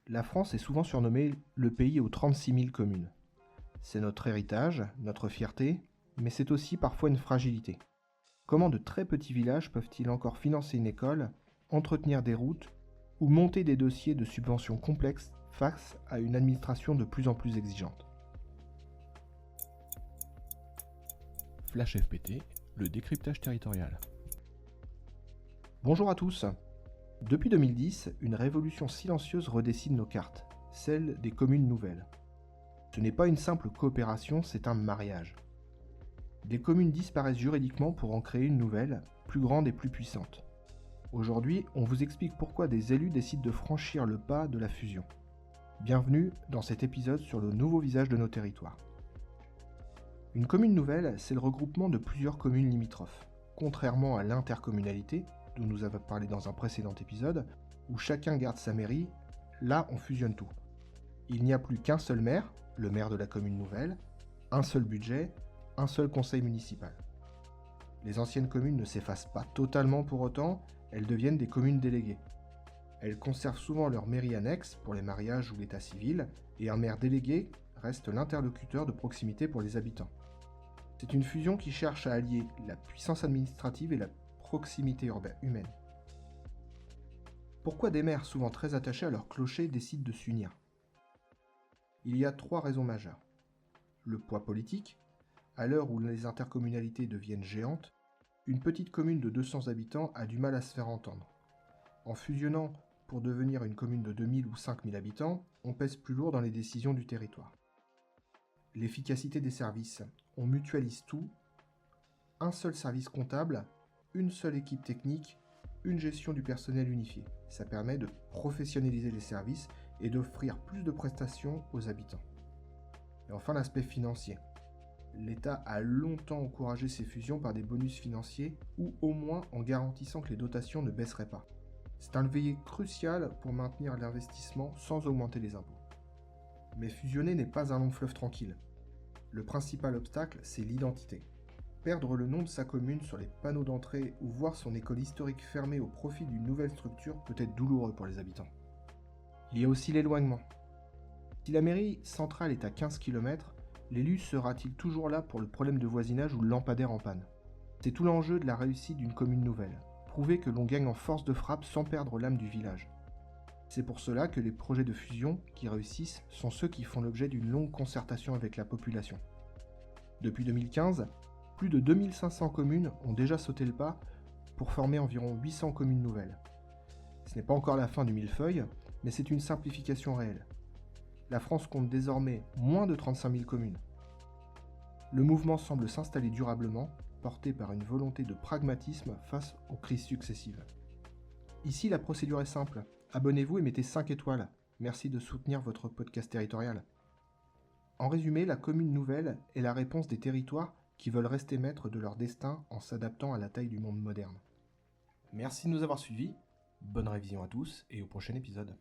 La France est souvent surnommée le pays aux 36 000 communes. C'est notre héritage, notre fierté, mais c'est aussi parfois une fragilité. Comment de très petits villages peuvent-ils encore financer une école, entretenir des routes ou monter des dossiers de subventions complexes face à une administration de plus en plus exigeante? Flash FPT, le décryptage territorial. Bonjour à tous. Depuis 2010, une révolution silencieuse redessine nos cartes, celle des communes nouvelles. Ce n'est pas une simple coopération, c'est un mariage. Des communes disparaissent juridiquement pour en créer une nouvelle, plus grande et plus puissante. Aujourd'hui, on vous explique pourquoi des élus décident de franchir le pas de la fusion. Bienvenue dans cet épisode sur le nouveau visage de nos territoires. Une commune nouvelle, c'est le regroupement de plusieurs communes limitrophes. Contrairement à l'intercommunalité, dont nous avons parlé dans un précédent épisode, où chacun garde sa mairie, là on fusionne tout. Il n'y a plus qu'un seul maire, le maire de la commune nouvelle, un seul budget, un seul conseil municipal. Les anciennes communes ne s'effacent pas totalement pour autant, elles deviennent des communes déléguées. Elles conservent souvent leur mairie annexe pour les mariages ou l'état civil, et un maire délégué reste l'interlocuteur de proximité pour les habitants. C'est une fusion qui cherche à allier la puissance administrative et la proximité humaine. Pourquoi des maires souvent très attachés à leur clocher décident de s'unir? Il y a 3 raisons majeures. Le poids politique. À l'heure où les intercommunalités deviennent géantes, une petite commune de 200 habitants a du mal à se faire entendre. En fusionnant pour devenir une commune de 2000 ou 5000 habitants, on pèse plus lourd dans les décisions du territoire. L'efficacité des services. On mutualise tout. Un seul service comptable, une seule équipe technique, une gestion du personnel unifiée. Ça permet de professionnaliser les services et d'offrir plus de prestations aux habitants. Et enfin, l'aspect financier. L'État a longtemps encouragé ces fusions par des bonus financiers ou au moins en garantissant que les dotations ne baisseraient pas. C'est un levier crucial pour maintenir l'investissement sans augmenter les impôts. Mais fusionner n'est pas un long fleuve tranquille. Le principal obstacle, c'est l'identité. Perdre le nom de sa commune sur les panneaux d'entrée ou voir son école historique fermée au profit d'une nouvelle structure peut être douloureux pour les habitants. Il y a aussi l'éloignement. Si la mairie centrale est à 15 km, l'élu sera-t-il toujours là pour le problème de voisinage ou le lampadaire en panne? C'est tout l'enjeu de la réussite d'une commune nouvelle. Prouver que l'on gagne en force de frappe sans perdre l'âme du village. C'est pour cela que les projets de fusion qui réussissent sont ceux qui font l'objet d'une longue concertation avec la population. Depuis 2015, plus de 2500 communes ont déjà sauté le pas pour former environ 800 communes nouvelles. Ce n'est pas encore la fin du millefeuille, mais c'est une simplification réelle. La France compte désormais moins de 35 000 communes. Le mouvement semble s'installer durablement, porté par une volonté de pragmatisme face aux crises successives. Ici, la procédure est simple. Abonnez-vous et mettez 5 étoiles. Merci de soutenir votre podcast territorial. En résumé, la commune nouvelle est la réponse des territoires qui veulent rester maîtres de leur destin en s'adaptant à la taille du monde moderne. Merci de nous avoir suivis, bonne révision à tous et au prochain épisode.